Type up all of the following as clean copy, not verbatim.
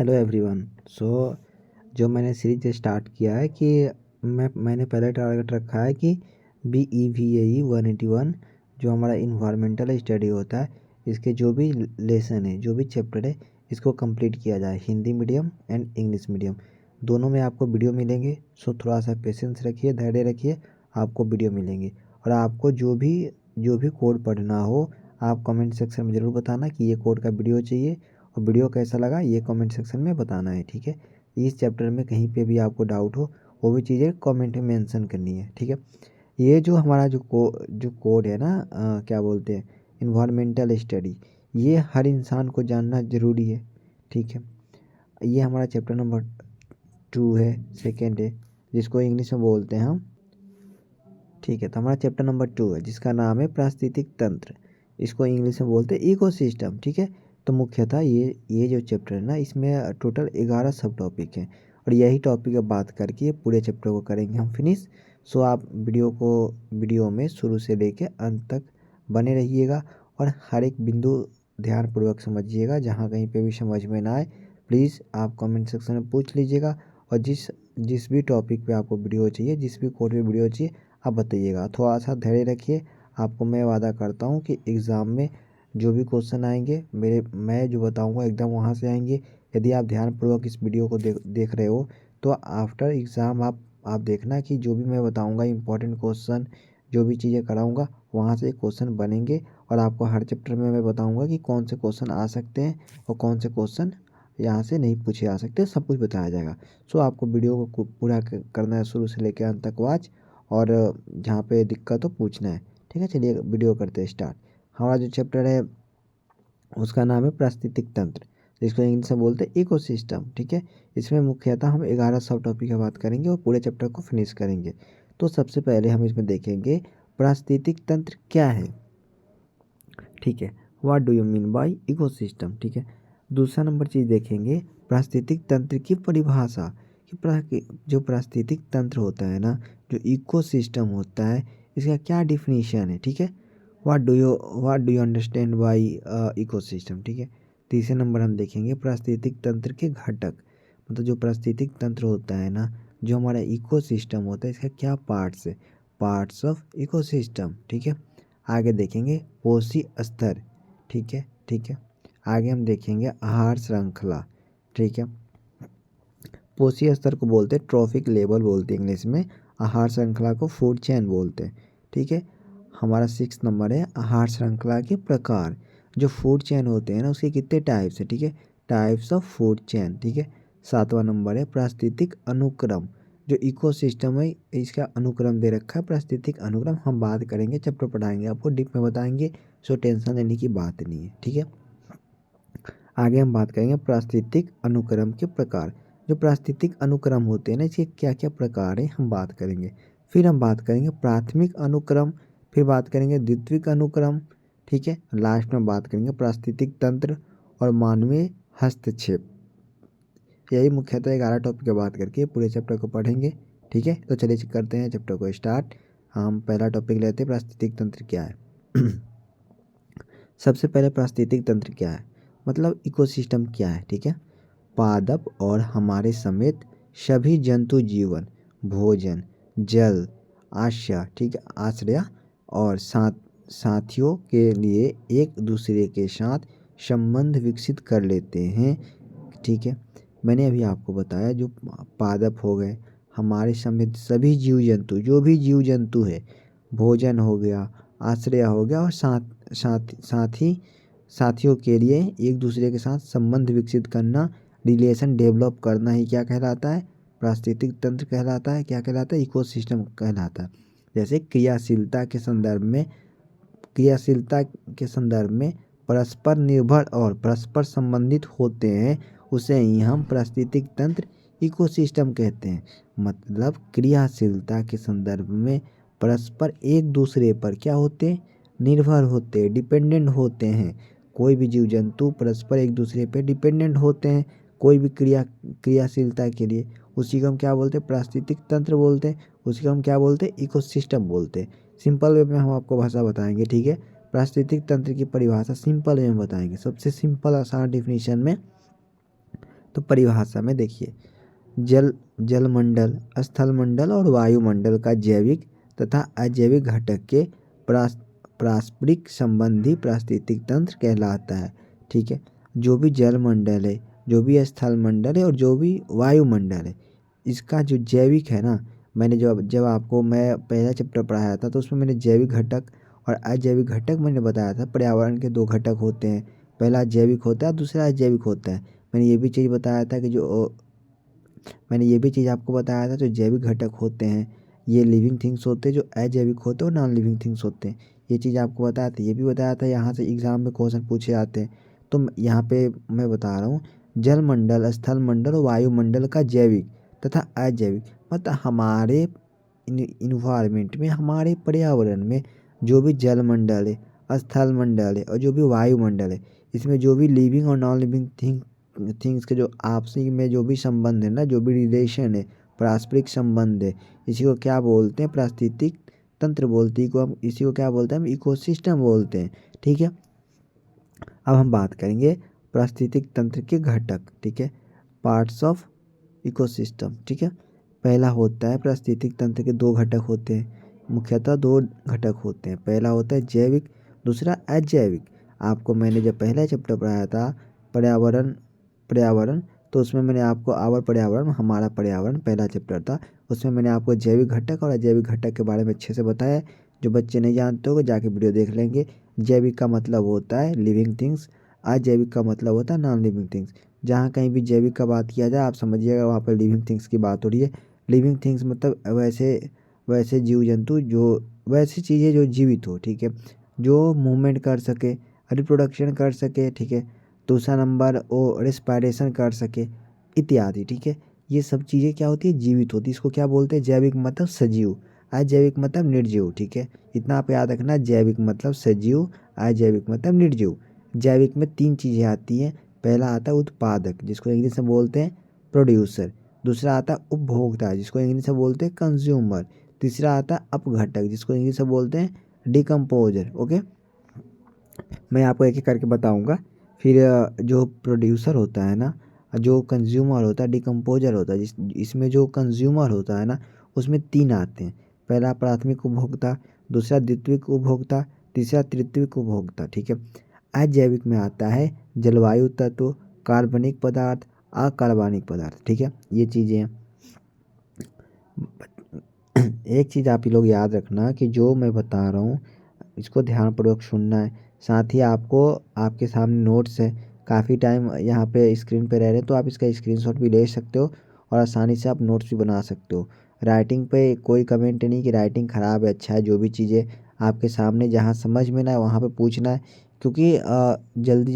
Hello everyone. जो मैंने series start किया है कि मैंने पहले टारगेट रखा है कि BEVAE 181 जो हमारा इन्वायरमेंटल स्टडी होता है, इसके जो भी लेसन है, जो भी चैप्टर है, इसको कंप्लीट किया जाए। Hindi medium and English medium दोनों में आपको वीडियो मिलेंगे। सो थोड़ा सा पेशेंस रखिए, धैर्य रखिए, आपको वीडियो मिलेंगे। और आपको जो भी कोड पढ़ना हो, आप कमेंट सेक्शन में ज़रूर बताना कि ये कोड का वीडियो चाहिए, और वीडियो कैसा लगा ये कमेंट सेक्शन में बताना है। ठीक है, इस चैप्टर में कहीं पे भी आपको डाउट हो, वो भी चीज़ें कमेंट में मेंशन करनी है। ठीक है, ये जो हमारा जो कोड है ना, क्या बोलते हैं, इन्वायरमेंटल स्टडी, ये हर इंसान को जानना ज़रूरी है। ठीक है, ये हमारा चैप्टर नंबर 2 है, सेकेंड है, जिसको इंग्लिश में बोलते हैं हम। ठीक है, तो हमारा चैप्टर नंबर 2 है जिसका नाम है पारिस्थितिक तंत्र, इसको इंग्लिश में बोलते हैं इकोसिस्टम। ठीक है, तो मुख्यतः ये जो चैप्टर है ना, इसमें टोटल 11 सब टॉपिक हैं, और यही टॉपिक अब बात करके ये पूरे चैप्टर को करेंगे हम फिनिश। सो आप वीडियो में शुरू से लेके अंत तक बने रहिएगा, और हर एक बिंदु ध्यानपूर्वक समझिएगा। जहाँ कहीं पे भी समझ में ना आए, प्लीज़ आप कमेंट सेक्शन में पूछ लीजिएगा, और जिस भी टॉपिक पे आपको वीडियो चाहिए, जिस भी कोड पे वीडियो चाहिए, आप बताइएगा। थोड़ा सा धैर्य रखिए, आपको मैं वादा करता हूँ कि एग्ज़ाम में जो भी क्वेश्चन आएंगे, मैं जो बताऊँगा एकदम वहाँ से आएंगे। यदि आप ध्यानपूर्वक इस वीडियो को देख रहे हो, तो आफ्टर एग्ज़ाम आप देखना कि जो भी मैं बताऊँगा इंपॉर्टेंट क्वेश्चन, जो भी चीज़ें कराऊँगा, वहाँ से क्वेश्चन बनेंगे। और आपको हर चैप्टर में मैं बताऊँगा कि कौन से क्वेश्चन आ सकते हैं और कौन से क्वेश्चन यहाँ से नहीं पूछे आ सकते, सब कुछ बताया जाएगा। सो आपको वीडियो को पूरा करना है, शुरू से लेकर अंत तक वॉच, और जहाँ पे दिक्कत हो पूछना है। ठीक है, चलिए वीडियो करते हैं स्टार्ट। हमारा जो चैप्टर है उसका नाम है पारिस्थितिक तंत्र, जिसको इंग्लिश में बोलते हैं इकोसिस्टम। ठीक है, इसमें मुख्यतः हम 11 सब टॉपिक की बात करेंगे और पूरे चैप्टर को फिनिश करेंगे। तो सबसे पहले हम इसमें देखेंगे पारिस्थितिक तंत्र क्या है। ठीक है, what do you mean by ecosystem. ठीक है, दूसरा नंबर चीज़ देखेंगे पारिस्थितिक तंत्र की परिभाषा, कि जो पारिस्थितिक तंत्र होता है ना, जो इकोसिस्टम होता है, इसका क्या डिफिनीशन है। ठीक है, what do you understand by ecosystem. ठीक है, तीसरे नंबर हम देखेंगे पारिस्थितिक तंत्र के घटक, मतलब जो पारिस्थितिक तंत्र होता है ना, जो हमारा इकोसिस्टम होता है, इसका क्या पार्ट्स है, पार्ट्स ऑफ इकोसिस्टम। ठीक है, आगे देखेंगे पोषी स्तर। ठीक है, आगे हम देखेंगे आहार श्रृंखला। ठीक है, पोषी स्तर को बोलते हैं ट्रॉफिक लेवल बोलते हैं इंग्लिश में, आहार श्रृंखला को फूड चेन बोलते हैं। ठीक है, हमारा 6 नंबर है आहार श्रृंखला के प्रकार। जो फूड चेन होते हैं ना, उसके कितने टाइप्स है। ठीक है, टाइप्स ऑफ फूड चेन। ठीक है, 7वां नंबर है पारिस्थितिक अनुक्रम, जो इकोसिस्टम है इसका अनुक्रम दे रखा है, पारिस्थितिक अनुक्रम हम बात करेंगे, चैप्टर पढ़ाएंगे, आपको डीप में बताएंगे। सो टेंशन लेने की बात नहीं है। ठीक है, आगे हम बात करेंगे पारिस्थितिक अनुक्रम के प्रकार। जो पारिस्थितिक अनुक्रम होते हैं ना, इसके क्या क्या प्रकार हैं हम बात करेंगे। फिर हम बात करेंगे प्राथमिक अनुक्रम, फिर बात करेंगे द्वितीयक अनुक्रम। ठीक है, लास्ट में बात करेंगे पारिस्थितिक तंत्र और मानवीय हस्तक्षेप। यही मुख्यतः 11 टॉपिक की बात करके पूरे चैप्टर को पढ़ेंगे। ठीक है, तो चलिए करते हैं चैप्टर को स्टार्ट। हम पहला टॉपिक लेते हैं पारिस्थितिक तंत्र क्या है। सबसे पहले पारिस्थितिक तंत्र क्या है, मतलब इकोसिस्टम क्या है। ठीक है, पादप और हमारे समेत सभी जंतु जीवन, भोजन, जल, आश्रय, ठीक है, आश्रय और साथियों के लिए एक दूसरे के साथ संबंध विकसित कर लेते हैं। ठीक है, मैंने अभी आपको बताया जो पादप हो गए, हमारे समेत सभी जीव जंतु, जो भी जीव जंतु है, भोजन हो गया, आश्रय हो गया, और साथियों के लिए एक दूसरे के साथ संबंध विकसित करना, रिलेशन डेवलप करना ही क्या कहलाता है, पारिस्थितिक तंत्र कहलाता है। क्या कहलाता है, इकोसिस्टम कहलाता है। जैसे क्रियाशीलता के संदर्भ में परस्पर निर्भर और परस्पर संबंधित होते हैं, उसे ही हम पारिस्थितिक तंत्र इकोसिस्टम कहते हैं। मतलब क्रियाशीलता के संदर्भ में परस्पर एक दूसरे पर क्या होते हैं, निर्भर होते हैं, डिपेंडेंट होते हैं। कोई भी जीव जंतु परस्पर एक दूसरे पर डिपेंडेंट होते हैं, कोई भी क्रियाशीलता के लिए, उसी को हम क्या बोलते हैं, पारिस्थितिक तंत्र बोलते हैं। उसी को हम क्या बोलते हैं, इकोसिस्टम बोलते हैं। सिंपल वे में हम आपको भाषा बताएंगे। ठीक है, पारिस्थितिक तंत्र की परिभाषा सिंपल वे में बताएंगे, सबसे सिंपल आसान डिफिनीशन में। तो परिभाषा में देखिए, जलमंडल, स्थलमंडल और वायुमंडल का जैविक तथा अजैविक घटक के पारस्परिक संबंधी पारिस्थितिक तंत्र कहलाता है। ठीक है, जो भी जलमंडल है, जो भी स्थलमंडल है और जो भी वायुमंडल है, इसका जो जैविक है ना, मैंने जब आपको मैं पहला चैप्टर पढ़ाया था तो उसमें मैंने जैविक घटक और अजैविक घटक मैंने बताया था। पर्यावरण के दो घटक होते हैं, पहला जैविक होता है, दूसरा अजैविक होता है। मैंने ये भी चीज़ बताया था कि मैंने ये भी चीज़ आपको बताया था, जो जैविक घटक होते हैं ये लिविंग थिंग्स होते हैं, जो अजैविक होते हैं और नॉन लिविंग थिंग्स होते हैं। ये चीज़ आपको बताया था, ये भी बताया था, यहाँ से एग्ज़ाम में क्वेश्चन पूछे जाते हैं। तो यहाँ पे मैं बता रहा हूँ, जलमंडल, स्थलमंडल और वायुमंडल का जैविक तथा अजैविक मतलब हमारे इन्वायरमेंट में, हमारे पर्यावरण में जो भी जलमंडल है, स्थलमंडल है और जो भी वायुमंडल है, इसमें जो भी लिविंग और नॉन लिविंग थिंग्स के जो आपसी में जो भी संबंध है ना, जो भी रिलेशन है, पारस्परिक संबंध है, इसी को क्या बोलते हैं? पारिस्थितिक तंत्र बोलते हैं। इसी को क्या बोलते हैं? हम इकोसिस्टम बोलते हैं। ठीक है, अब हम बात करेंगे पारिस्थितिक तंत्र के घटक। ठीक है, पार्ट्स ऑफ इकोसिस्टम। ठीक है, पहला होता है पारिस्थितिक तंत्र के दो घटक होते हैं, मुख्यतः दो घटक होते हैं। पहला होता है जैविक, दूसरा अजैविक। आपको मैंने जब पहला चैप्टर पढ़ाया था पर्यावरण पर्यावरण तो उसमें मैंने आपको आवर पर्यावरण, हमारा पर्यावरण पहला चैप्टर था, उसमें मैंने आपको जैविक घटक और अजैविक घटक के बारे में अच्छे से बताया। जो बच्चे नहीं जानते हो जाके वीडियो देख लेंगे। जैविक का मतलब होता है लिविंग थिंग्स, अजैविक का मतलब होता है नॉन लिविंग थिंग्स। जहाँ कहीं भी जैविक का बात किया जाए आप समझिएगा वहाँ पर लिविंग थिंग्स की बात हो रही है। लिविंग थिंग्स मतलब वैसे वैसे जीव जंतु, जो वैसी चीज़ें जो जीवित हो। ठीक है, जो मूवमेंट कर सके, रिप्रोडक्शन कर सके। ठीक है, दूसरा नंबर वो रेस्पायरेशन कर सके इत्यादि। ठीक है, ये सब चीज़ें क्या होती है? जीवित होती है। इसको क्या बोलते हैं? जैविक मतलब सजीव, अजैविक मतलब निर्जीव। ठीक है, इतना आप याद रखना, जैविक मतलब सजीव, अजैविक मतलब निर्जीव। जैविक में तीन चीज़ें आती हैं। पहला आता है उत्पादक, जिसको इंग्लिश में बोलते हैं प्रोड्यूसर। दूसरा आता है उपभोक्ता, जिसको इंग्लिश में बोलते हैं कंज्यूमर। तीसरा आता है अपघटक, जिसको इंग्लिश में बोलते हैं डिकम्पोजर। ओके, मैं आपको एक एक करके बताऊंगा। फिर जो प्रोड्यूसर होता है ना, जो कंज्यूमर होता है, डिकम्पोजर होता है। इसमें जो कंज्यूमर होता है ना, उसमें तीन आते हैं। पहला प्राथमिक उपभोक्ता, दूसरा द्वितीयक उपभोक्ता, तीसरा तृतीयक उपभोक्ता। ठीक है, अजैविक में आता है जलवायु तत्व, कार्बनिक पदार्थ, अकार्बनिक पदार्थ। ठीक है, ये चीज़ें हैं। एक चीज़ आप ही लोग याद रखना कि जो मैं बता रहा हूँ इसको ध्यानपूर्वक सुनना है। साथ ही आपको आपके सामने नोट्स है, काफ़ी टाइम यहाँ पे स्क्रीन पे रह रहे हैं तो आप इसका स्क्रीनशॉट भी ले सकते हो और आसानी से आप नोट्स भी बना सकते हो। राइटिंग पे कोई कमेंट नहीं कि राइटिंग ख़राब है, अच्छा है। जो भी चीज़ें आपके सामने जहाँ समझ में ना है वहाँ पे पूछना है, क्योंकि जल्दी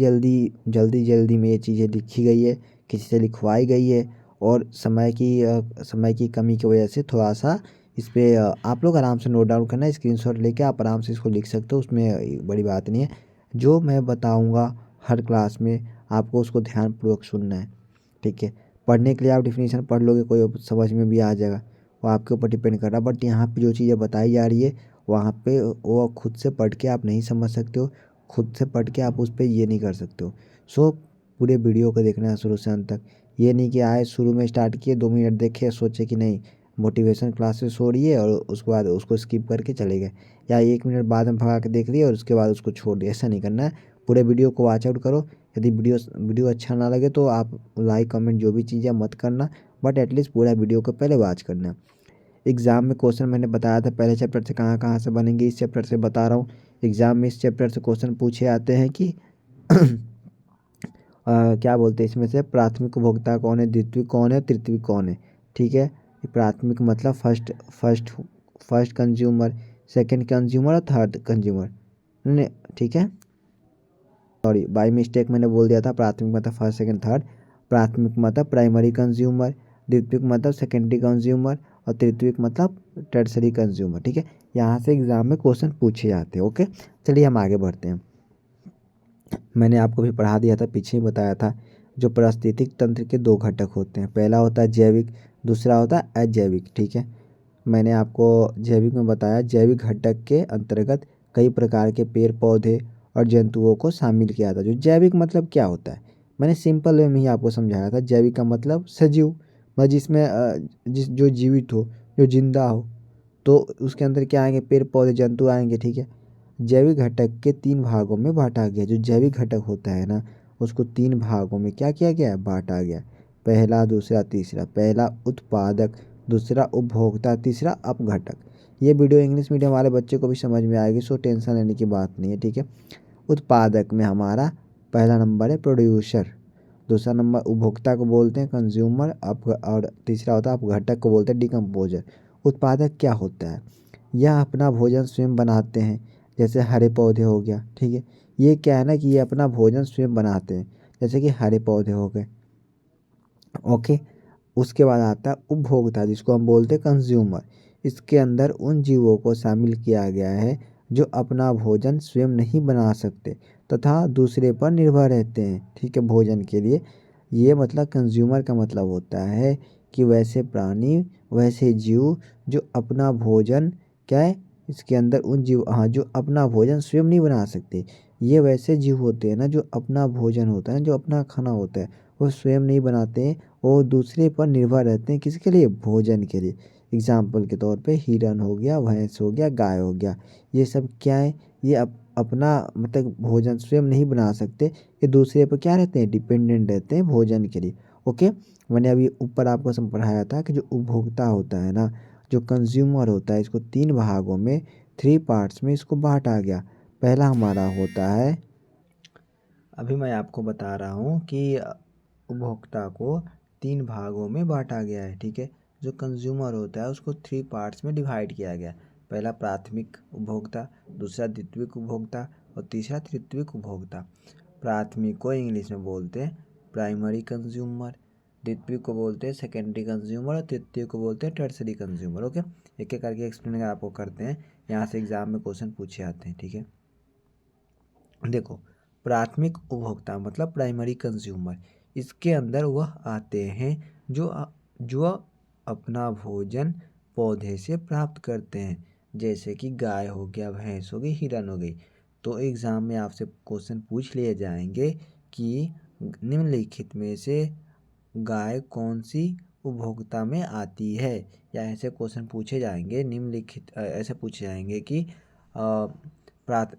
जल्दी में ये चीज़ें लिखी गई है, किसी से लिखवाई गई है और समय की कमी की वजह से थोड़ा सा इस पे आप लोग आराम से नोट डाउन करना, स्क्रीनशॉट लेके आप आराम से इसको लिख सकते हो, उसमें बड़ी बात नहीं है। जो मैं बताऊंगा हर क्लास में आपको उसको ध्यानपूर्वक सुनना है। ठीक है, पढ़ने के लिए आप डेफिनेशन पढ़ लोगे, कोई समझ में भी आ जाएगा, वो आपके ऊपर डिपेंड कर रहा है। बट यहाँ पे जो चीज़ें बताई जा रही है वहाँ पे वो खुद से पढ़ के आप नहीं समझ सकते हो, खुद से पढ़ के आप उस पर ये नहीं कर सकते हो। सो पूरे वीडियो को देखना है शुरू से अंत तक। ये नहीं कि आए शुरू में स्टार्ट किए 2 मिनट देखे सोचे कि नहीं मोटिवेशन क्लासेस हो रही है और उसके बाद उसको स्किप करके चले गए, या 1 मिनट बाद में भगा के देख लिया और उसके बाद उसको छोड़ दिया। ऐसा नहीं करना है, पूरे वीडियो को वॉच आउट करो। यदि वीडियो अच्छा ना लगे तो आप लाइक कमेंट जो भी चीज़ें मत करना, बट एटलीस्ट पूरा वीडियो को पहले वॉच करना। एग्ज़ाम में क्वेश्चन मैंने बताया था पहले चैप्टर से कहाँ कहाँ से बनेंगे, इस चैप्टर से बता रहा हूँ। एग्ज़ाम में इस चैप्टर से क्वेश्चन पूछे आते हैं कि क्या बोलते हैं इसमें से प्राथमिक उपभोक्ता कौन है, द्वितीयक कौन है, तृतीयक कौन है। ठीक है, प्राथमिक मतलब फर्स्ट कंज्यूमर, सेकंड कंज्यूमर और थर्ड कंज्यूमर। नहीं, ठीक है, सॉरी बाय मिस्टेक मैंने बोल दिया था प्राथमिक मतलब फर्स्ट सेकंड थर्ड। प्राथमिक मतलब प्राइमरी कंज्यूमर, द्वितीयक मतलब सेकेंडरी कंज्यूमर और तृतीयक मतलब टर्सरी कंज्यूमर। ठीक है, यहाँ से एग्जाम में क्वेश्चन पूछे जाते हैं। ओके, चलिए हम आगे बढ़ते हैं। मैंने आपको भी पढ़ा दिया था, पीछे ही बताया था। जो पारिस्थितिक तंत्र के दो घटक होते हैं, पहला होता है जैविक, दूसरा होता है अजैविक। ठीक है, मैंने आपको जैविक में बताया, जैविक घटक के अंतर्गत कई प्रकार के पेड़ पौधे और जंतुओं को शामिल किया था। जो जैविक मतलब क्या होता है? मैंने सिंपल वे में ही आपको समझाया था। जैविक का मतलब सजीव, मतलब जिसमें जो जीवित हो, जो जिंदा हो, तो उसके अंदर क्या आएंगे, पेड़ पौधे जंतु आएंगे, ठीक है। जैविक घटक के 3 भागों में बांटा गया। जो जैविक घटक होता है ना, उसको 3 भागों में क्या किया गया है, बांटा गया। पहला, दूसरा, तीसरा। पहला उत्पादक, दूसरा उपभोक्ता, तीसरा अपघटक। ये वीडियो इंग्लिश मीडियम वाले बच्चे को भी समझ में आएगी, सो टेंशन लेने की बात नहीं है, ठीक है। उत्पादक में हमारा पहला नंबर है प्रोड्यूसर, दूसरा नंबर उपभोक्ता को बोलते हैं कंज्यूमर, अप और तीसरा होता है अपघटक को बोलते हैं डिकम्पोजर। उत्पादक क्या होता है, यह अपना भोजन स्वयं बनाते हैं, जैसे हरे पौधे हो गया, ठीक है। ये क्या है ना कि ये अपना भोजन स्वयं बनाते हैं, जैसे कि हरे पौधे हो गए, ओके। उसके बाद आता है उपभोक्ता, जिसको हम बोलते हैं कंज्यूमर। इसके अंदर उन जीवों को शामिल किया गया है जो अपना भोजन स्वयं नहीं बना सकते तथा दूसरे पर निर्भर रहते हैं, ठीक है, भोजन के लिए। ये मतलब कंज्यूमर का मतलब होता है कि वैसे प्राणी, वैसे जीव जो अपना भोजन क्या है, इसके अंदर उन जीव, हाँ, जो अपना भोजन स्वयं नहीं बना सकते। ये वैसे जीव होते हैं ना जो अपना भोजन होता है, जो अपना खाना होता है, वो स्वयं नहीं बनाते हैं, वो दूसरे पर निर्भर रहते हैं। किसके लिए, भोजन के लिए। एग्जाम्पल के तौर पे हिरन हो गया, भैंस हो गया, गाय हो गया। ये सब क्या है, ये अपना मतलब भोजन स्वयं नहीं बना सकते, ये दूसरे पर क्या रहते हैं, डिपेंडेंट रहते हैं भोजन के लिए, ओके। मैंने अभी ऊपर आपको पढ़ाया था कि जो उपभोक्ता होता है ना, जो कंज्यूमर होता है, इसको 3 भागों में, 3 पार्ट्स में इसको बांटा गया। पहला हमारा होता है, अभी मैं आपको बता रहा हूँ कि उपभोक्ता को 3 भागों में बांटा गया है, ठीक है। जो कंज्यूमर होता है उसको 3 पार्ट्स में डिवाइड किया गया। पहला प्राथमिक उपभोक्ता, दूसरा द्वितीयक उपभोक्ता और तीसरा तृतीयक उपभोक्ता। प्राथमिक को इंग्लिश में बोलते हैं प्राइमरी कंज्यूमर, द्वितीयक को बोलते हैं सेकेंडरी कंज्यूमर और तृतीयक को बोलते हैं टर्सरी कंज्यूमर, ओके। एक एक करके एक्सप्लेन आपको करते हैं, यहाँ से एग्जाम में क्वेश्चन पूछे आते हैं, ठीक है। देखो, प्राथमिक उपभोक्ता मतलब प्राइमरी कंज्यूमर, इसके अंदर वह आते हैं जो अपना भोजन पौधे से प्राप्त करते हैं, जैसे कि गाय हो गया, भैंस हो गई, हिरन हो गई। तो एग्ज़ाम में आपसे क्वेश्चन पूछ लिए जाएंगे कि निम्नलिखित में से गाय कौन सी उपभोक्ता में आती है, या ऐसे क्वेश्चन पूछे जाएंगे, निम्नलिखित ऐसे पूछे जाएंगे कि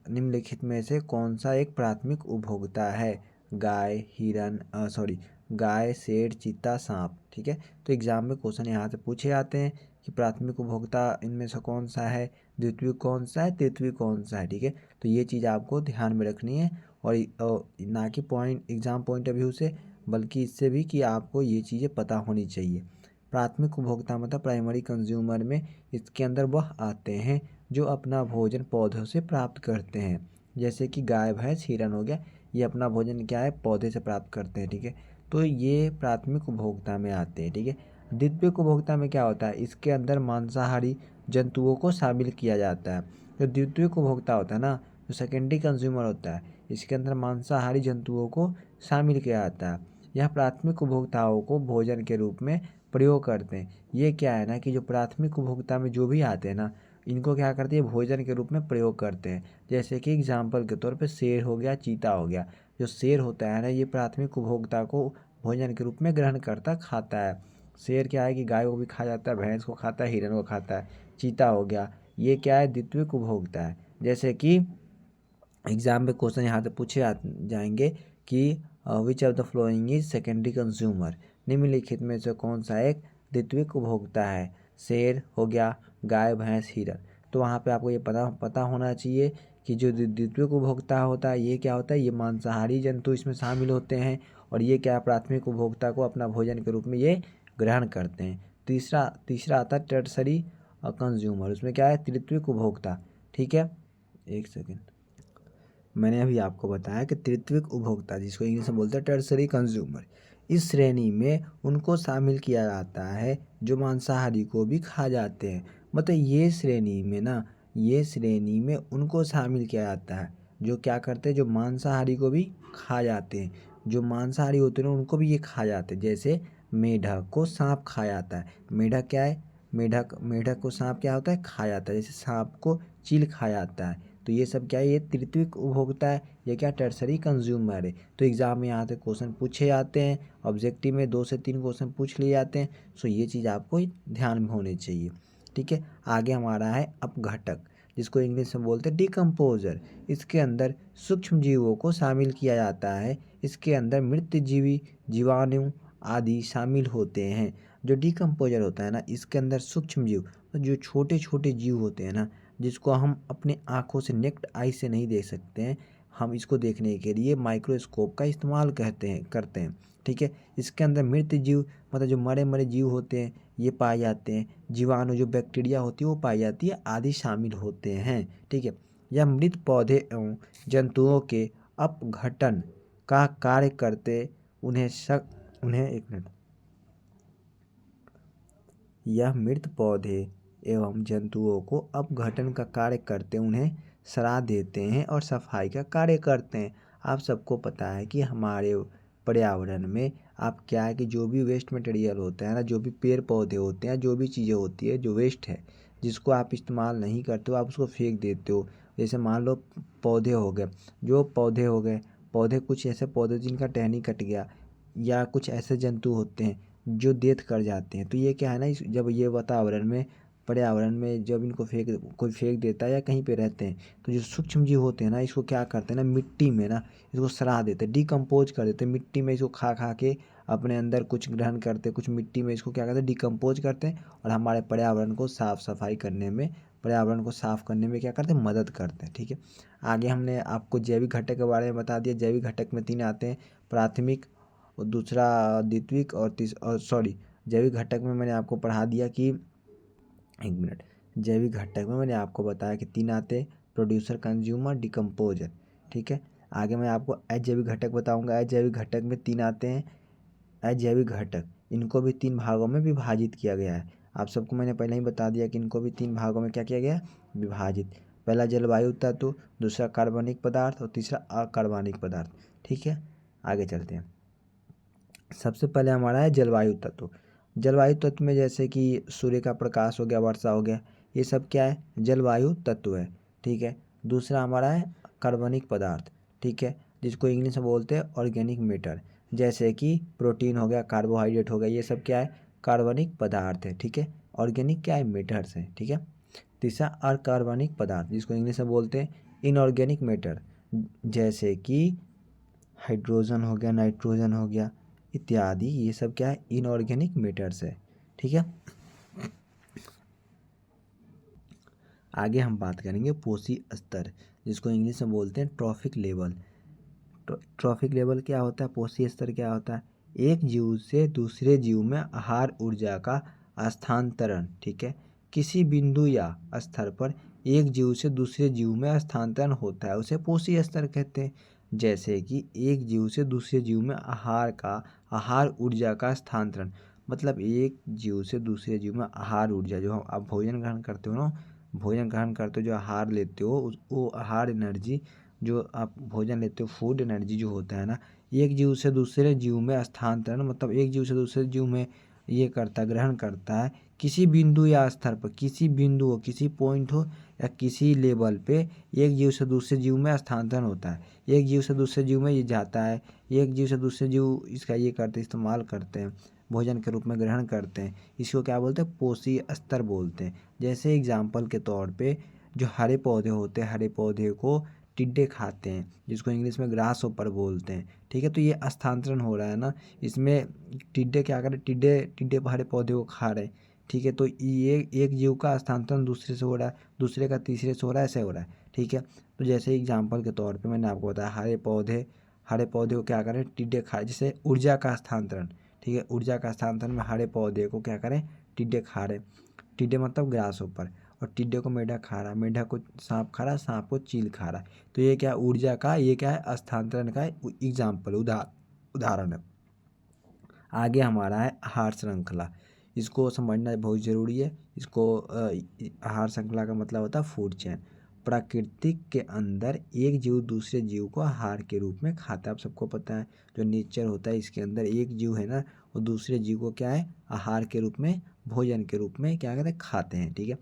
निम्नलिखित में से कौन सा एक प्राथमिक उपभोक्ता है, गाय, हिरन, सॉरी, गाय, शेर, चीता, सांप, ठीक है। तो एग्जाम में क्वेश्चन यहाँ से पूछे जाते हैं कि प्राथमिक उपभोक्ता इनमें से कौन सा है, द्वितीय कौन सा है, तृतीय कौन सा है, ठीक है। तो ये चीज़ आपको ध्यान में रखनी है, और ना कि point exam point of view से, बल्कि इससे भी कि आपको ये चीज़ें पता होनी चाहिए। प्राथमिक उपभोक्ता मतलब प्राइमरी कंज्यूमर में इसके अंदर वह आते हैं जो अपना भोजन पौधों से प्राप्त करते हैं, जैसे कि गाय, भैंस, हिरन हो गया, ये अपना भोजन क्या है, पौधे से प्राप्त करते हैं, ठीक है। तो ये प्राथमिक उपभोक्ता में आते हैं, ठीक है। द्वितीयक उपभोक्ता में क्या होता है, इसके अंदर मांसाहारी जंतुओं को शामिल किया जाता है। जो द्वितीयक उपभोक्ता होता है ना, जो सेकेंडरी कंज्यूमर होता है, इसके अंदर मांसाहारी जंतुओं को शामिल किया जाता है। यह प्राथमिक उपभोक्ताओं को भोजन के रूप में प्रयोग करते हैं। ये क्या है ना कि जो प्राथमिक उपभोक्ता में जो भी आते हैं ना, इनको क्या करते हैं, भोजन के रूप में प्रयोग करते हैं। जैसे कि एग्जाम्पल के तौर पे शेर हो गया, चीता हो गया। जो शेर होता है ना, ये प्राथमिक उपभोक्ता को भोजन के रूप में ग्रहण करता, खाता है। शेर क्या है कि गाय को भी खा जाता है, भैंस को खाता है, हिरन को खाता है। चीता हो गया, ये क्या है, द्वितीयक उपभोक्ता है। जैसे कि एग्जाम में क्वेश्चन यहाँ से पूछे जाएंगे कि which of the following is secondary consumer, निम्नलिखित में से कौन सा एक द्वितीयक उपभोक्ता है। शेर हो गया, गाय, भैंस, हिरन। तो वहाँ पे आपको ये पता होना चाहिए कि जो द्वितीयक उपभोक्ता होता है, ये क्या होता है, ये मांसाहारी जंतु इसमें शामिल होते हैं, और ये क्या, प्राथमिक उपभोक्ता को अपना भोजन के रूप में ये ग्रहण करते हैं। तीसरा तीसरा आता है टर्सरी कंज्यूमर, उसमें क्या है, तृतीयक उपभोक्ता, ठीक है। एक सेकेंड, मैंने अभी आपको बताया कि तृतीयक उपभोक्ता, जिसको इंग्लिश में बोलते हैं टर्सरी कंज्यूमर, इस श्रेणी में उनको शामिल किया जाता है जो मांसाहारी को भी खा जाते हैं। मतलब ये श्रेणी में ना, ये श्रेणी में उनको शामिल किया जाता है जो क्या करते हैं, जो मांसाहारी को भी खा जाते हैं। जो मांसाहारी होते हैं उनको भी ये खा जाते हैं। जैसे मेढक को सांप खा जाता है। मेढक क्या है, मेढक मेढक को सांप क्या होता है, खा जाता है। जैसे सांप को चील खा जाता है। तो ये सब क्या है, ये तृतीयक उपभोक्ता है, ये क्या टर्सरी कंज्यूमर है। तो एग्जाम में यहाँ से क्वेश्चन पूछे जाते हैं, ऑब्जेक्टिव में 2 से 3 क्वेश्चन पूछ लिए जाते हैं। सो ये चीज़ आपको ध्यान में होनी चाहिए, ठीक है। आगे हमारा है अपघटक, जिसको इंग्लिश में बोलते हैं डिकम्पोजर। इसके अंदर सूक्ष्म जीवों को शामिल किया जाता है। इसके अंदर मृत जीवी, जीवाणु आदि शामिल होते हैं। जो डिकम्पोजर होता है ना, इसके अंदर सूक्ष्म जीव, तो जो छोटे छोटे जीव होते हैं ना, जिसको हम अपने आँखों से नेक्ड आई से नहीं देख सकते हैं, हम इसको देखने के लिए माइक्रोस्कोप का इस्तेमाल करते हैं, ठीक है। इसके अंदर मृत जीव, मतलब जो मरे मरे जीव होते हैं, ये पाए जाते हैं। जीवाणु जो बैक्टीरिया होती है वो पाई जाती है, आदि शामिल होते हैं, ठीक है। यह मृत पौधे एवं जंतुओं के अपघटन का कार्य करते उन्हें एक मिनट यह मृत पौधे एवं जंतुओं को अपघटन का कार्य करते उन्हें सड़ा देते हैं और सफाई का कार्य करते हैं। आप सबको पता है कि हमारे पर्यावरण में आप क्या है कि जो भी वेस्ट मटेरियल होता है ना, जो भी पेड़ पौधे होते हैं, जो भी चीज़ें होती है जो वेस्ट है, जिसको आप इस्तेमाल नहीं करते हो, आप उसको फेंक देते हो। जैसे मान लो पौधे हो गए, जो पौधे हो गए, पौधे कुछ ऐसे पौधे जिनका टहनी कट गया, या कुछ ऐसे जंतु होते हैं जो डेथ कर जाते हैं। तो ये क्या है ना, जब ये पर्यावरण में जब इनको कोई फेंक देता है या कहीं पे रहते हैं, तो जो सूक्ष्म जीव होते हैं ना, इसको क्या करते हैं ना, मिट्टी में ना इसको सड़ा देते हैं, डिकम्पोज कर देते हैं। मिट्टी में इसको खा खा के अपने अंदर कुछ ग्रहण करते हैं, कुछ मिट्टी में इसको क्या करते हैं, डिकम्पोज करते हैं, और हमारे पर्यावरण को साफ सफाई करने में, पर्यावरण को साफ करने में क्या करते हैं, मदद करते हैं, ठीक है। आगे हमने आपको जैविक घटक के बारे में बता दिया। जैविक घटक में 3 आते हैं, प्राथमिक और दूसरा द्वितीयक और जैविक घटक में मैंने आपको पढ़ा दिया कि एक मिनट, जैविक घटक में मैंने आपको बताया कि 3 आते हैं, प्रोड्यूसर, कंज्यूमर, डिकम्पोजर, ठीक है। आगे मैं आपको अजैविक घटक बताऊंगा। अजैविक घटक में 3 आते हैं। अजैविक घटक, इनको भी 3 भागों में विभाजित किया गया है। आप सबको मैंने पहले ही बता दिया कि इनको भी 3 भागों में क्या किया गया है, विभाजित। पहला जलवायु तत्व, दूसरा कार्बनिक पदार्थ और तीसरा अकार्बनिक पदार्थ, ठीक है। आगे चलते हैं। सबसे पहले हमारा है जलवायु तत्व। जलवायु तत्व में जैसे कि सूर्य का प्रकाश हो गया, वर्षा हो गया, ये सब क्या है, जलवायु तत्व है, ठीक है। दूसरा हमारा है कार्बनिक पदार्थ, ठीक है, जिसको इंग्लिश में बोलते हैं ऑर्गेनिक मैटर। जैसे कि प्रोटीन हो गया, कार्बोहाइड्रेट हो गया, ये सब क्या है, कार्बनिक पदार्थ है, ठीक है। ऑर्गेनिक क्या है, मैटर्स है, ठीक है। तीसरा अकार्बनिक पदार्थ, जिसको इंग्लिश में बोलते हैं इनऑर्गेनिक मैटर, जैसे कि हाइड्रोजन हो गया, नाइट्रोजन हो गया इत्यादि, ये सब क्या है, इनऑर्गेनिक मैटर्स है, ठीक है। आगे हम बात करेंगे पोषी स्तर, जिसको इंग्लिश में बोलते हैं ट्रॉफिक लेवल। ट्रॉफिक लेवल क्या होता है, पोषी स्तर क्या होता है, एक जीव से दूसरे जीव में आहार ऊर्जा का स्थानांतरण, ठीक है। किसी बिंदु या स्तर पर एक जीव से दूसरे जीव में स्थानांतरण होता है, उसे पोषी स्तर कहते हैं। जैसे कि एक जीव से दूसरे जीव में आहार ऊर्जा का स्थानांतरण, मतलब एक जीव से दूसरे जीव में आहार ऊर्जा, जो आप भोजन ग्रहण करते हो ना, भोजन ग्रहण करते हो, जो आहार लेते हो, वो आहार एनर्जी, जो आप भोजन लेते हो, फूड एनर्जी जो होता है ना, एक जीव से दूसरे जीव में स्थानांतरण, मतलब एक जीव से दूसरे जीव में ये करता, ग्रहण करता है। किसी बिंदु या स्तर पर, किसी बिंदु हो, किसी पॉइंट हो, या किसी लेवल पे एक जीव से दूसरे जीव में स्थानांतरण होता है। एक जीव से दूसरे जीव में ये जाता है, एक जीव से दूसरे जीव इसका ये करते, इस्तेमाल करते हैं, भोजन के रूप में ग्रहण करते हैं। इसको क्या बोलते हैं, पोषी स्तर बोलते हैं। जैसे एग्जाम्पल के तौर पे जो हरे पौधे होते हैं, हरे पौधे को टिड्डे खाते हैं, जिसको इंग्लिश में ग्रास ऊपर बोलते हैं, ठीक है। तो ये स्थानांतरण हो रहा है ना, इसमें टिड्डे क्या कर रहे, टिड्डे हरे पौधे को खा रहे हैं, ठीक है। तो ये एक जीव का स्थानांतरण दूसरे से हो रहा है, दूसरे का तीसरे से हो रहा है, ऐसे हो रहा है, ठीक है। तो जैसे एग्जाम्पल के तौर पे मैंने आपको बताया, हरे पौधे को क्या करें, टिड्डे खाए, जैसे ऊर्जा का स्थानांतरण, ठीक है। ऊर्जा का स्थानांतरण में हरे पौधे को क्या करें, टिड्डे खा रहे, टिड्डे मतलब ग्रास ऊपर, और टिड्डे को मेढक खा रहा है, मेढक को सांप खा रहा है, सांप को चील खा रहा है। तो ये क्या, ऊर्जा का, ये क्या है, स्थानांतरण का एग्जाम्पल, उदाहरण है। आगे हमारा है आहार श्रृंखला, इसको समझना बहुत ज़रूरी है। इसको आहार श्रृंखला का मतलब होता है फूड चेन। प्राकृतिक के अंदर एक जीव दूसरे जीव को आहार के रूप में खाता है। आप सबको पता है जो नेचर होता है, इसके अंदर एक जीव है ना, वो दूसरे जीव को क्या है, आहार के रूप में, भोजन के रूप में क्या कहते हैं, खाते हैं, ठीक है।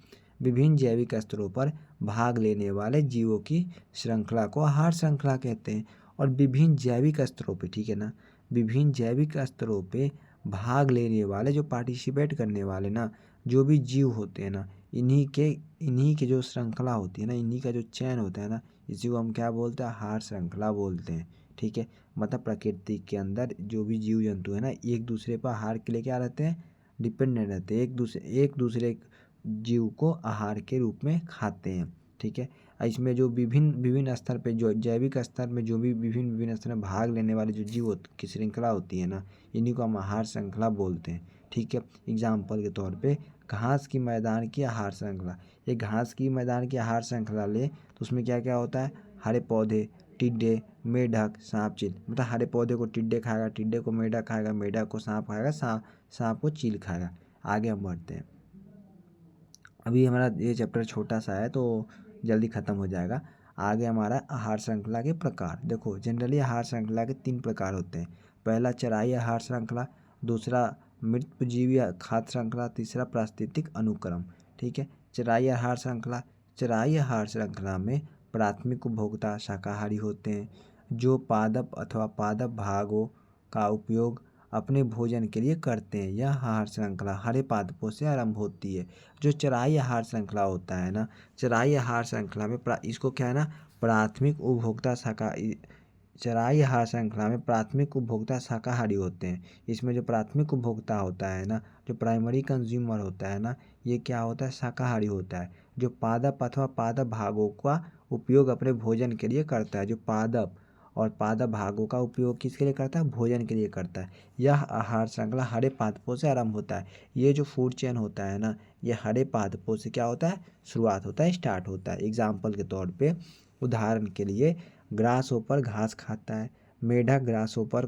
विभिन्न जैविक स्तरों पर भाग लेने वाले जीवों की श्रृंखला को आहार श्रृंखला कहते हैं। और विभिन्न जैविक स्तरों पे, ठीक है ना, विभिन्न जैविक स्तरों पे भाग लेने वाले, जो पार्टिसिपेट करने वाले ना, जो भी जीव होते हैं ना, इन्हीं के जो श्रृंखला होती है ना, इन्हीं का जो चयन होता है ना, इसी को हम क्या बोलते हैं, आहार श्रृंखला बोलते हैं। ठीक है, मतलब प्रकृति के अंदर जो भी जीव जंतु है ना, एक दूसरे पर आहार के लिए क्या रहते हैं, डिपेंडेंट रहते हैं, एक दूसरे जीव को आहार के रूप में खाते हैं। ठीक है, इसमें जो विभिन्न स्तर पे, जो जैविक स्तर में जो भी विभिन्न स्तर में भाग लेने वाले जो जीव की श्रृंखला होती है ना, इन्हीं को हम आहार श्रृंखला बोलते हैं। ठीक है, एग्जाम्पल के तौर पे घास की मैदान की आहार श्रृंखला। ये घास की मैदान की आहार श्रृंखला ले तो उसमें क्या क्या होता है, हरे पौधे, टिड्डे, मेढक, सांप, चील। मतलब हरे पौधे को टिड्डे खाएगा, टिड्डे को मेढक खाएगा, मेढक को सांप खाएगा, सांप को चील खाएगा। आगे हम बढ़ते हैं। अभी हमारा ये चैप्टर छोटा सा है तो जल्दी ख़त्म हो जाएगा। आगे हमारा आहार श्रृंखला के प्रकार। देखो, जनरली आहार श्रृंखला के 3 प्रकार होते हैं। पहला चराई आहार श्रृंखला, दूसरा मृतजीवी खाद्य श्रृंखला, तीसरा पारिस्थितिक अनुक्रम। ठीक है, चराई आहार श्रृंखला। चराई आहार श्रृंखला में प्राथमिक उपभोक्ता शाकाहारी होते हैं, जो पादप अथवा पादप भागों का उपयोग अपने भोजन के लिए करते हैं। यह आहार श्रृंखला हरे पादपों से आरंभ होती है। जो चराई आहार श्रृंखला होता है ना, चराई आहार श्रृंखला में इसको क्या है ना, प्राथमिक उपभोक्ता चराई आहार श्रृंखला में प्राथमिक उपभोक्ता शाकाहारी होते हैं। इसमें जो प्राथमिक उपभोक्ता होता है ना, जो प्राइमरी कंज्यूमर होता है ना, ये क्या होता है, शाकाहारी होता है, जो पादप अथवा पादप भागों का उपयोग अपने भोजन के लिए करता है। जो पादप और पादप भागों का उपयोग किसके लिए करता है, भोजन के लिए करता है। यह आहार श्रृंखला हरे पादपों से आरंभ होता है। ये जो फूड चेन होता है ना, ये हरे पादपों से क्या होता है, शुरुआत होता है, स्टार्ट होता है। एग्जाम्पल के तौर पे, उदाहरण के लिए, ग्रास होपर घास खाता है, मेढक ग्रास होपर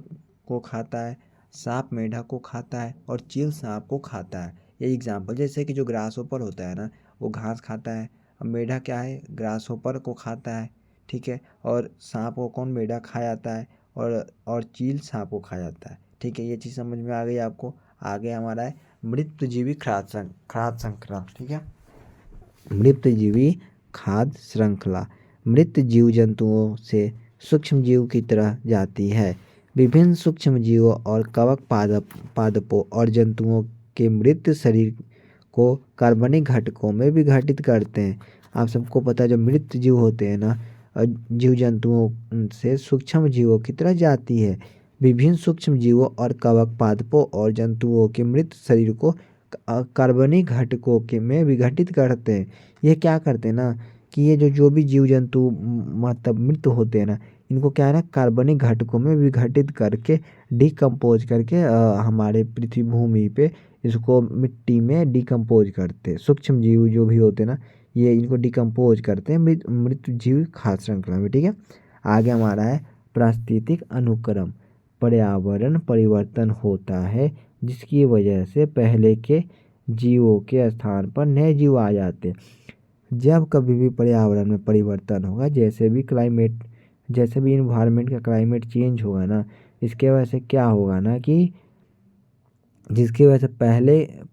को खाता है, सांप मेढक को खाता है और चील सांप को खाता है। ये एग्जाम्पल, जैसे कि जो ग्रास होपर होता है ना, वो घास खाता है, और मेढक क्या है, ग्रास होपर को खाता है। ठीक है, और सांप को कौन, मेढक खा जाता है, और चील सांप को खा जाता है। ठीक है, ये चीज़ समझ में आ गई आपको। आगे हमारा है मृतजीवी खाद्य श्रृंखला। ठीक है, मृतजीवी खाद्य श्रृंखला मृत जीव जंतुओं से सूक्ष्म जीव की तरह जाती है। विभिन्न सूक्ष्म जीवों और कवक पादपों और जंतुओं के मृत शरीर को कार्बनिक घटकों में विघटित करते हैं। आप सबको पता है, जो मृत जीव होते हैं ना, जीव जंतुओं से सूक्ष्म जीवों की तरह जाती है। विभिन्न सूक्ष्म जीवों और कवक पादपों और जंतुओं के मृत शरीर को कार्बनिक घटकों के में विघटित करते हैं। ये क्या करते हैं ना, कि ये जो भी जीव जंतु मतलब मृत होते हैं ना, इनको क्या है ना, कार्बनिक घटकों में विघटित करके, डिकम्पोज करके हमारे पृथ्वी भूमि पे इसको मिट्टी में डिकम्पोज करते हैं। सूक्ष्म जीव जो भी होते हैं ना, ये इनको डिकम्पोज करते हैं मृत जीव खाद्य श्रृंखला में। ठीक है, आगे हमारा है पारिस्थितिक अनुक्रम। पर्यावरण परिवर्तन होता है जिसकी वजह से पहले के जीवों के स्थान पर नए जीव आ जाते हैं। जब कभी भी पर्यावरण में परिवर्तन होगा, जैसे भी इन्वायरमेंट का क्लाइमेट चेंज होगा ना, इसके वजह से क्या होगा ना, कि जिसकी वजह से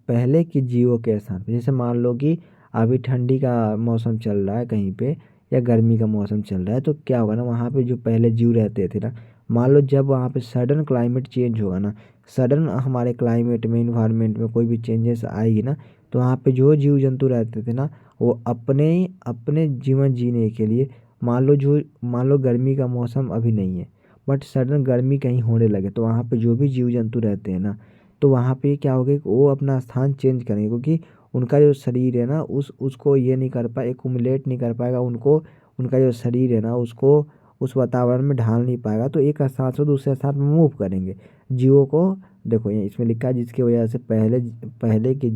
पहले के जीवों के स्थान पे, जैसे मान लो कि अभी ठंडी का मौसम चल रहा है कहीं पे, या गर्मी का मौसम चल रहा है, तो क्या होगा ना, वहाँ पे जो पहले जीव रहते थे ना, मान लो जब वहाँ पे सडन क्लाइमेट चेंज होगा ना, सडन हमारे क्लाइमेट में, इन्वायरमेंट में कोई भी चेंजेस आएगी ना, तो वहाँ पे जो जीव जंतु रहते थे ना, वो अपने जीवन जीने के लिए, मान लो गर्मी का मौसम अभी नहीं है, बट सडन गर्मी कहीं होने लगे, तो वहाँ पे जो भी जीव जंतु रहते हैं ना, तो वहाँ पे क्या होगा, वो अपना स्थान चेंज करेंगे, क्योंकि उनका जो शरीर है ना, उसको ये नहीं कर पाए, एक्युमुलेट नहीं कर पाएगा, उनका जो शरीर है ना, उसको उस वातावरण में ढाल नहीं पाएगा, तो एक स्थान से दूसरे स्थान में मूव करेंगे जीवों को। देखो ये इसमें लिखा है, जिसकी वजह से पहले के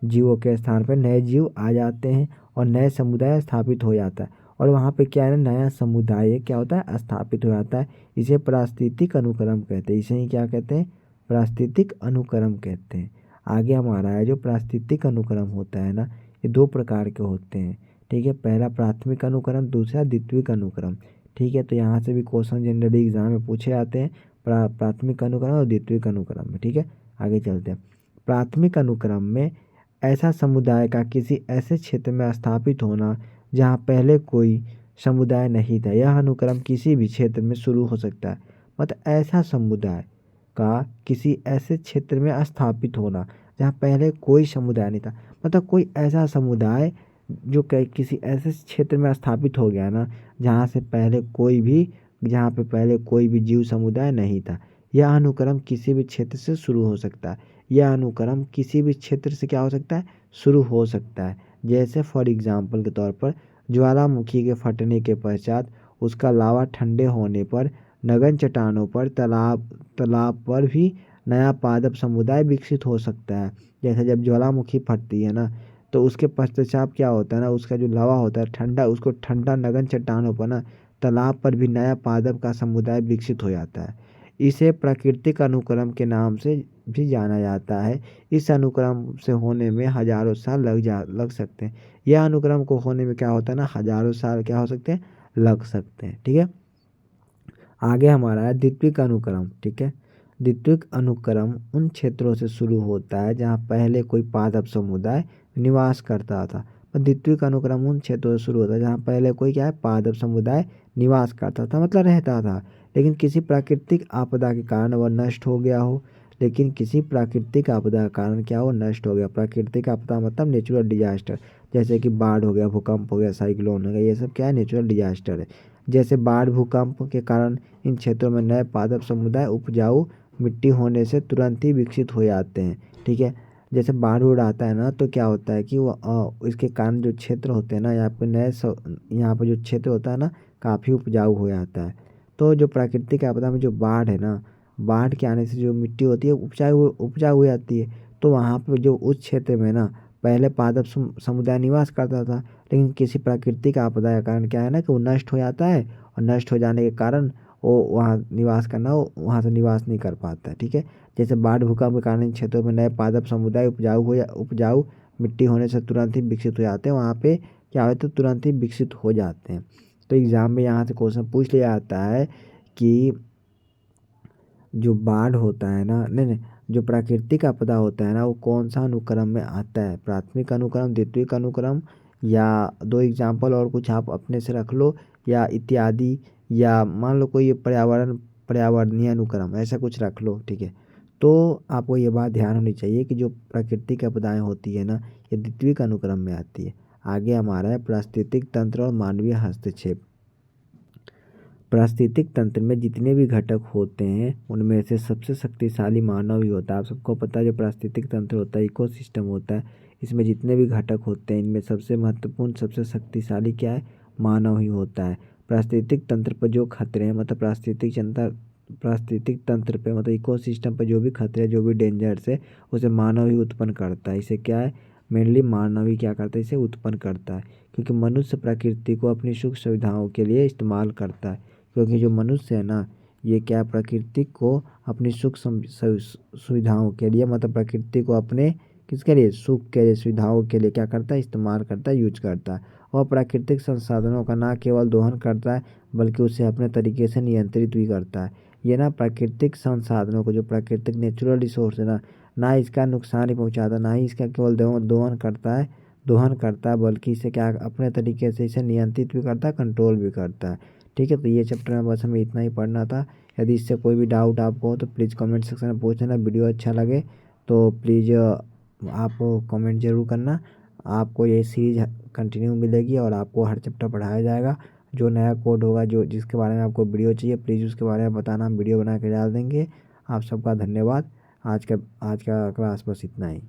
जीवों के स्थान पर नए जीव आ जाते हैं और नए समुदाय स्थापित हो जाता है, और वहाँ पे क्या है ना, नया समुदाय क्या होता है, स्थापित हो जाता है। इसे पारिस्थितिक अनुक्रम कहते हैं। इसे ही क्या कहते हैं, पारिस्थितिक अनुक्रम कहते हैं। आगे हमारा है जो पारिस्थितिक अनुक्रम होता है ना, ये 2 प्रकार के होते हैं। ठीक है, पहला प्राथमिक अनुक्रम, दूसरा द्वितीयक अनुक्रम। ठीक है, तो यहाँ से भी क्वेश्चन जनरली एग्जाम में पूछे जाते हैं, प्राथमिक अनुक्रम और द्वितीयक अनुक्रम में। ठीक है, आगे चलते हैं। प्राथमिक अनुक्रम में ऐसा समुदाय का किसी ऐसे क्षेत्र में स्थापित होना जहाँ पहले कोई समुदाय नहीं था। यह अनुक्रम किसी भी क्षेत्र में शुरू हो सकता है। मतलब ऐसा समुदाय का किसी ऐसे क्षेत्र में स्थापित होना जहाँ पहले कोई समुदाय नहीं था। मतलब कोई ऐसा समुदाय जो किसी ऐसे क्षेत्र में स्थापित हो गया ना जहाँ पे पहले कोई भी जीव समुदाय नहीं था। यह अनुक्रम किसी भी क्षेत्र से शुरू हो सकता है। यह अनुक्रम किसी भी क्षेत्र से क्या हो सकता है, शुरू हो सकता है। जैसे फॉर एग्जाम्पल के तौर पर ज्वालामुखी के फटने के पश्चात उसका लावा ठंडे होने पर नगन चट्टानों पर तालाब पर भी नया पादप समुदाय विकसित हो सकता है। जैसे जब ज्वालामुखी फटती है ना तो उसके पश्चात क्या होता है ना, उसका जो लावा होता है ठंडा, उसको ठंडा नगन चट्टानों पर ना तालाब पर भी नया पादप का समुदाय विकसित हो जाता है। इसे प्राकृतिक अनुक्रम के नाम से भी जाना जाता है। इस अनुक्रम से होने में हजारों साल लग सकते हैं। यह अनुक्रम को होने में क्या होता है ना, हजारों साल क्या हो सकते हैं, लग सकते हैं। ठीक है, आगे हमारा है द्वितीयक अनुक्रम। ठीक है, द्वितीयक अनुक्रम उन क्षेत्रों से शुरू होता है जहाँ पहले कोई पादप समुदाय निवास करता था। द्वितीयक अनुक्रम उन क्षेत्रों से शुरू होता है जहाँ पहले कोई क्या है, पादप समुदाय निवास करता था, मतलब रहता था, लेकिन किसी प्राकृतिक आपदा के कारण वह नष्ट हो गया हो। लेकिन किसी प्राकृतिक आपदा के कारण क्या हो, नष्ट हो गया। प्राकृतिक आपदा मतलब नेचुरल डिजास्टर, जैसे कि बाढ़ हो गया, भूकंप हो गया, साइक्लोन हो गया, ये सब क्या है, नेचुरल डिजास्टर है। जैसे बाढ़ भूकंप के कारण इन क्षेत्रों में नए पादप समुदाय उपजाऊ मिट्टी होने से तुरंत ही विकसित हो जाते हैं। ठीक है, जैसे बाढ़ उड़ आता है ना तो क्या होता है कि वो इसके कारण जो क्षेत्र होते हैं ना यहाँ पे यहाँ पे जो क्षेत्र होता है ना काफ़ी उपजाऊ हो जाता है। तो जो प्राकृतिक आपदा में जो बाढ़ है ना, बाढ़ के आने से जो मिट्टी होती है उपजाऊ हो जाती है। तो वहाँ पे जो उस क्षेत्र में ना पहले पादप समुदाय निवास करता था, लेकिन किसी प्राकृतिक आपदा के कारण क्या है ना कि वो नष्ट हो जाता है, और नष्ट हो जाने के कारण वो वहाँ से निवास नहीं कर पाता है। ठीक है, जैसे बाढ़ भूकंप के कारण इन क्षेत्रों में नए पादप समुदाय उपजाऊ मिट्टी होने से तुरंत ही विकसित हो जाते हैं। वहाँ पे क्या होता है, तुरंत ही विकसित हो जाते हैं। तो एग्जाम में यहाँ से क्वेश्चन पूछ लिया जाता है कि जो बाढ़ होता है ना, नहीं नहीं, जो प्राकृतिक आपदा होता है ना वो कौन सा अनुक्रम में आता है, प्राथमिक अनुक्रम, द्वितीयक अनुक्रम, या दो एग्जाम्पल और कुछ आप अपने से रख लो, या इत्यादि, या मान लो कोई पर्यावरणीय अनुक्रम, ऐसा कुछ रख लो। ठीक है, तो आपको ये बात ध्यान होनी चाहिए कि जो प्राकृतिक आपदाएं होती है ना ये द्वितीयक अनुक्रम में आती है। आगे हमारा है पारिस्थितिक तंत्र और मानवीय हस्तक्षेप। पारिस्थितिक तंत्र में जितने भी घटक होते हैं उनमें से सबसे शक्तिशाली मानव ही होता है। आप सबको पता है जो पारिस्थितिक तंत्र होता है, इकोसिस्टम होता है, इसमें जितने भी घटक होते हैं इनमें सबसे महत्वपूर्ण, सबसे शक्तिशाली क्या है, मानव ही होता है। पारिस्थितिक तंत्र पर जो खतरे हैं, मतलब पारिस्थितिक तंत्र पे मतलब इकोसिस्टम पर जो भी खतरे, जो भी डेंजर्स है उसे मानव ही उत्पन्न करता है। इसे क्या है, मेनली मानव ही क्या करता है, इसे उत्पन्न करता है। क्योंकि मनुष्य प्रकृति को अपनी सुख सुविधाओं के लिए इस्तेमाल करता है। क्योंकि जो मनुष्य है ना ये क्या, प्रकृति को अपनी सुविधाओं के लिए, मतलब प्रकृति को अपने किसके लिए, सुख के लिए, सुविधाओं के लिए क्या करता है, इस्तेमाल करता है, यूज करता है। और प्राकृतिक संसाधनों का ना केवल दोहन करता है बल्कि उसे अपने तरीके से नियंत्रित भी करता है। ये ना प्राकृतिक संसाधनों को, जो प्राकृतिक नेचुरल रिसोर्स है ना इसका नुकसान ही पहुंचाता, ना ही इसका केवल दोहन करता है बल्कि इसे क्या अपने तरीके से इसे नियंत्रित भी करता है, कंट्रोल भी करता है। ठीक है, तो ये चैप्टर में बस हमें इतना ही पढ़ना था। यदि इससे कोई भी डाउट आपको हो तो प्लीज़ कमेंट सेक्शन में पूछ लेना। वीडियो अच्छा लगे तो प्लीज़ आप कमेंट ज़रूर करना। आपको ये सीरीज कंटिन्यू मिलेगी और आपको हर चैप्टर पढ़ाया जाएगा। जो नया कोड होगा, जो जिसके बारे में आपको वीडियो चाहिए प्लीज़ उसके बारे में बताना, हम वीडियो बना के डाल देंगे। आप सबका धन्यवाद। आज का क्लास बस इतना ही।